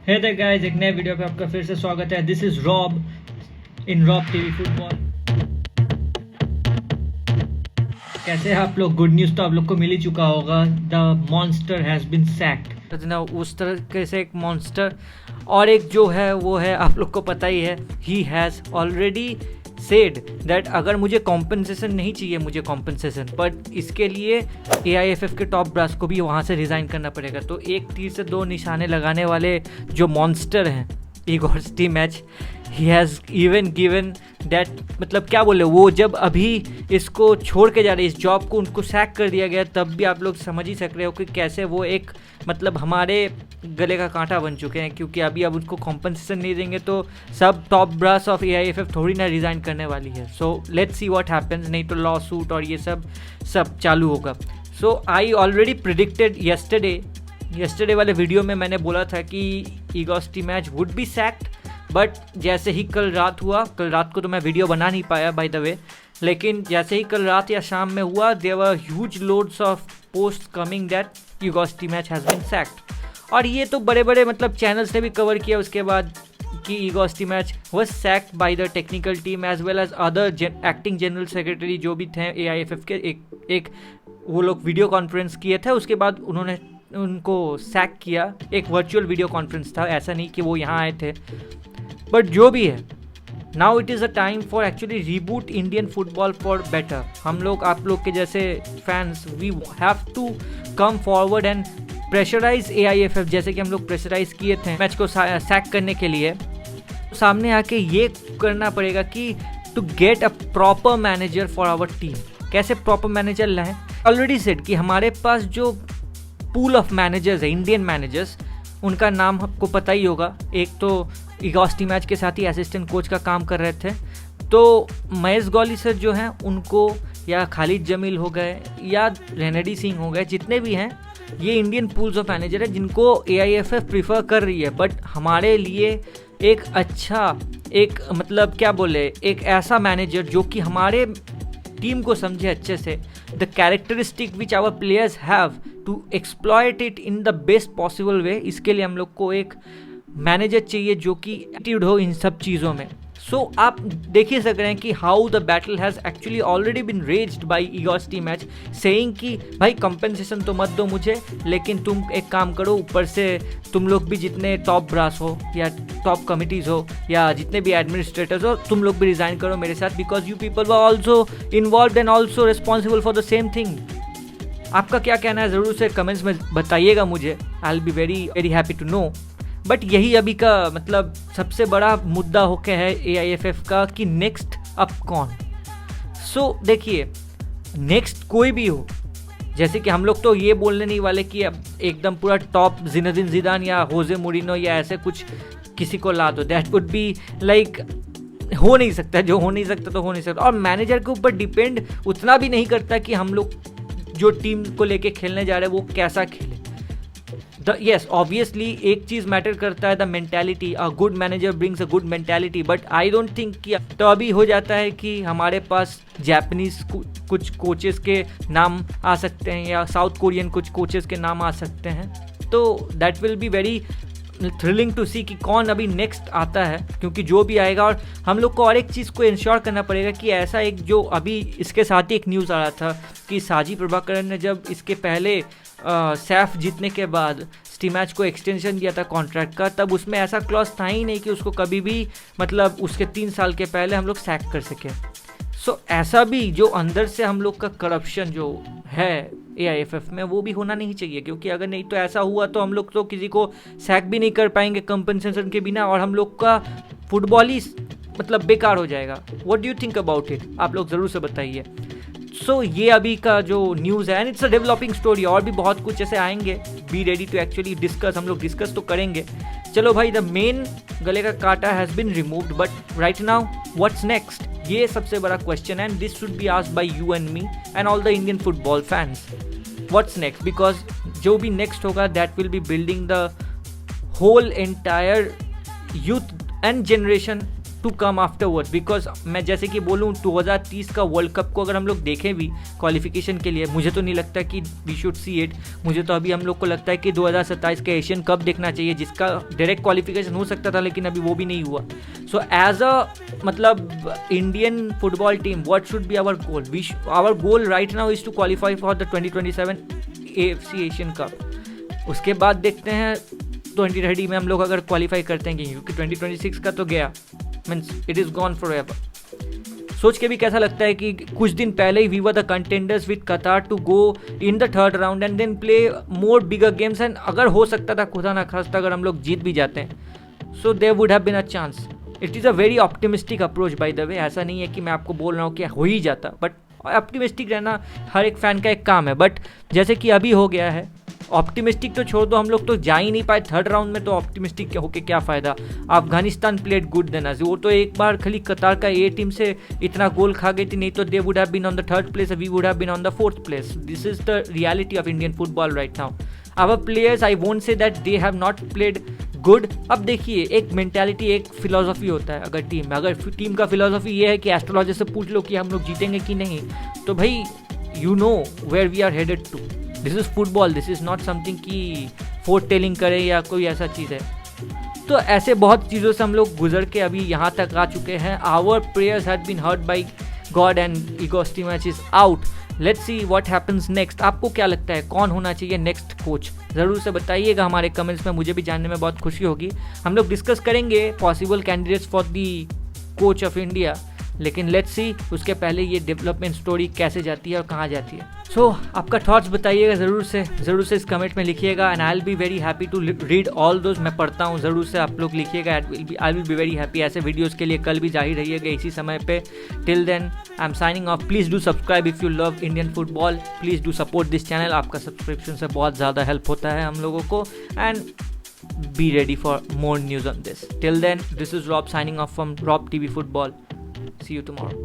Hey there guys, एक नए video पे आपका फिर से स्वागत है। This is Rob in Rob TV football. कैसे हैं आप लोग? गुड न्यूज़ तो आप लोग को मिल ही चुका होगा। The monster has been sacked ना, उस तरह से एक मॉन्स्टर। और एक जो है वो है, आप लोग को पता ही है, he has already said that अगर मुझे कॉम्पनसेशन नहीं चाहिए, मुझे कॉम्पनसेशन, बट इसके लिए AIFF के टॉप ब्रास को भी वहाँ से रिज़ाइन करना पड़ेगा। तो एक तीर से दो निशाने लगाने वाले जो मॉन्स्टर हैं Igor Stimac, he has even given that, मतलब क्या बोले, वो जब अभी इसको छोड़ के जा रहे, इस जॉब को उनको सैक कर दिया गया, तब भी आप लोग समझ ही सक रहे हो कि कैसे वो एक मतलब हमारे गले का कांटा बन चुके हैं। क्योंकि अभी अब उनको कॉम्पनसेशन नहीं देंगे तो सब टॉप ब्रास ऑफ AIFF थोड़ी ना रिज़ाइन करने वाली है। So let's see what happens, नहीं तो लॉ सूट और ये सब चालू होगा। So I already predicted yesterday वाले वीडियो में मैंने बोला था कि Igor Stimac would be sacked, but जैसे ही कल रात हुआ, कल रात को तो मैं वीडियो बना नहीं पाया बाय द वे, लेकिन जैसे ही कल रात या शाम में हुआ, there were huge loads of post coming that Igor Stimac has been sacked. और ये तो बड़े बड़े मतलब चैनल्स ने भी कवर किया उसके बाद कि Igor Stimac was sacked by the technical team as well as other acting general secretary जो भी थे AIFF के। एक वो लोग वीडियो कॉन्फ्रेंस किए थे, उसके बाद उन्होंने उनको सैक किया। एक वर्चुअल वीडियो कॉन्फ्रेंस था, ऐसा नहीं कि वो यहाँ आए थे। बट जो भी है, now it is a time for actually reboot Indian football for better. हम लोग, आप लोग के जैसे fans, we have to come forward and pressurise AIFF, जैसे कि हम लोग प्रेशराइज किए थे मैच को सैक करने के लिए। सामने आके ये करना पड़ेगा कि to get a proper manager for our team. कैसे प्रॉपर मैनेजर लाएं? ऑलरेडी सेड कि हमारे पास जो पूल ऑफ मैनेजर्स है, इंडियन मैनेजर्स, उनका नाम आपको पता ही होगा। एक तो इगोर स्टीमैच के साथ ही असिस्टेंट कोच का काम कर रहे थे, तो महेश गौली सर जो हैं उनको, या खालिद जमील हो गए, या रेनेडी सिंह हो गए, जितने भी हैं, ये इंडियन पूल्स ऑफ मैनेजर है जिनको AIFF प्रीफर कर रही है। बट हमारे लिए एक अच्छा, एक मतलब क्या बोले, एक ऐसा मैनेजर जो कि हमारे टीम को समझे अच्छे से, the characteristic which our players have to exploit it in the best possible way. इसके लिए हम लोग को एक मैनेजर चाहिए जो कि एटीट्यूड हो इन सब चीज़ों में। सो आप देख ही सक रहे हैं कि how the battle has actually already been raised by Igor Stimac, saying कि भाई कंपनसेशन तो मत दो मुझे, लेकिन तुम एक काम करो, ऊपर से तुम लोग भी जितने टॉप ब्रास हो या टॉप कमिटीज़ हो या जितने भी एडमिनिस्ट्रेटर्स हो, तुम लोग भी रिज़ाइन करो मेरे साथ, because you people were also involve and also responsible for the same thing. आपका क्या कहना है ज़रूर से कमेंट्स में बताइएगा मुझे। I will be very very happy to know. But यही अभी का मतलब सबसे बड़ा मुद्दा होके है AIFF का कि नेक्स्ट अब कौन। सो देखिए, नेक्स्ट कोई भी हो, जैसे कि हम लोग तो ये बोलने नहीं वाले कि अब एकदम पूरा टॉप ज़िनेदिन ज़िदान या होजे मोरिनो या ऐसे कुछ किसी को ला दो। दैट वुड बी लाइक, हो नहीं सकता, जो हो नहीं सकता तो हो नहीं सकता। और मैनेजर के ऊपर डिपेंड उतना भी नहीं करता कि हम लोग जो टीम को लेके खेलने जा रहे हैं वो कैसा खेले। यस, ऑब्वियसली एक चीज़ मैटर करता है, the mentality. A good manager brings a good mentality, but I don't think कि तो अभी हो जाता है कि हमारे पास जापानीज कुछ कोचेस के नाम आ सकते हैं या साउथ कोरियन कुछ कोचेस के नाम आ सकते हैं। तो that will be very thrilling to see कि कौन अभी नेक्स्ट आता है, क्योंकि जो भी आएगा। और हम लोग को और एक चीज़ को इंश्योर करना पड़ेगा कि ऐसा एक, जो अभी इसके साथ ही एक न्यूज़ आ रहा था कि साजी प्रभाकरन ने जब इसके पहले सैफ जीतने के बाद स्टीमैच को एक्सटेंशन दिया था कॉन्ट्रैक्ट का, तब उसमें ऐसा क्लॉज था ही नहीं कि उसको कभी भी मतलब उसके 3 साल के पहले हम लोग सैक कर सकें। सो ऐसा भी जो अंदर से हम लोग का करप्शन जो है AIFF में, वो भी होना नहीं चाहिए। क्योंकि अगर नहीं तो ऐसा हुआ तो हम लोग तो किसी को सैक भी नहीं कर पाएंगे कंपनसेशन के बिना, और हम लोग का फुटबॉल ही मतलब बेकार हो जाएगा। What do you think about it? आप लोग ज़रूर से बताइए। सो ये अभी का जो न्यूज़ है, and it's a developing story, और भी बहुत कुछ ऐसे आएंगे। Be ready to actually discuss, हम लोग डिस्कस तो करेंगे। चलो भाई, द मेन गले का कांटा has been removed, but right now what's next, ये सबसे बड़ा क्वेश्चन है। And this should be asked by you and me and all the Indian football fans. What's next? Because जो भी नेक्स्ट होगा, that will be building the whole entire youth and generation to come afterwards, because मैं जैसे कि बोलूँ 2030 का world cup को अगर हम लोग देखें भी क्वालिफिकेशन के लिए, मुझे तो नहीं लगता कि वी शुड सी इट। मुझे तो अभी हम लोग को लगता है कि 2027 का एशियन कप देखना चाहिए, जिसका डायरेक्ट क्वालिफिकेशन हो सकता था लेकिन अभी वो भी नहीं हुआ। सो एज अ मतलब Indian football team, what should be our goal? Our goal right now is to qualify for the 2027 AFC Asian cup. उसके बाद देखते हैं 2030 में हम लोग अगर क्वालिफाई करते हैं, क्योंकि 2026 का तो गया, means it is gone for ever. सोच के भी कैसा लगता है कि कुछ दिन पहले ही we were the contenders with Qatar to go in the third round and then play more bigger games, and अगर हो सकता था खुदा ना खास्ता अगर हम लोग जीत भी जाते हैं, so there would have been a chance. It is a very optimistic approach by the way. ऐसा नहीं है कि मैं आपको बोल रहा हूँ कि हो ही जाता, बट ऑप्टिमिस्टिक रहना हर एक फ़ैन का एक काम है। बट जैसे कि अभी हो गया है, ऑप्टिमिस्टिक तो छोड़ दो, हम लोग तो जा ही नहीं पाए थर्ड राउंड में, तो ऑप्टिमिस्टिक होके क्या फ़ायदा। Afghanistan played good than us, वो तो एक बार खाली कतार का ए टीम से इतना गोल खा गई थी, नहीं तो they would have been on the third place, we would have been on the fourth place. This is the reality of Indian football right now. Our players, I won't say that they have not played good. अब देखिए, एक mentality, एक philosophy होता है अगर team में, अगर team का फिलोसफी ये है कि एस्ट्रोलॉजर से पूछ लो कि हम लोग जीतेंगे कि नहीं, तो भाई you know where we are headed to. This is football, this is not something कि फोर्थ टेलिंग करें या कोई ऐसा चीज़ है। तो ऐसे बहुत चीज़ों से हम लोग गुजर के अभी यहाँ तक आ चुके हैं। Our prayers had been hurt by god and ego match is out. Let's see what happens next. आपको क्या लगता है कौन होना चाहिए नेक्स्ट कोच? ज़रूर से बताइएगा हमारे कमेंट्स में, मुझे भी जानने में बहुत खुशी होगी। हम लोग डिस्कस करेंगे possible candidates for the coach of India, लेकिन लेट्स सी उसके पहले ये डेवलपमेंट स्टोरी कैसे जाती है और कहाँ जाती है। सो आपका थॉट्स बताइएगा ज़रूर से इस कमेंट में लिखिएगा, and I will be very happy to read all those. मैं पढ़ता हूँ, ज़रूर से आप लोग लिखिएगा, I will be very happy. ऐसे वीडियोस के लिए कल भी जाहिर रहिएगा इसी समय पे। Till then I am signing off. Please do subscribe if you love Indian football. Please do support this channel. आपका सब्सक्रिप्शन से बहुत ज़्यादा हेल्प होता है हम लोगों को, and be ready for more news on this. Till then, this is Rob signing off from Rob TV Football. See you tomorrow.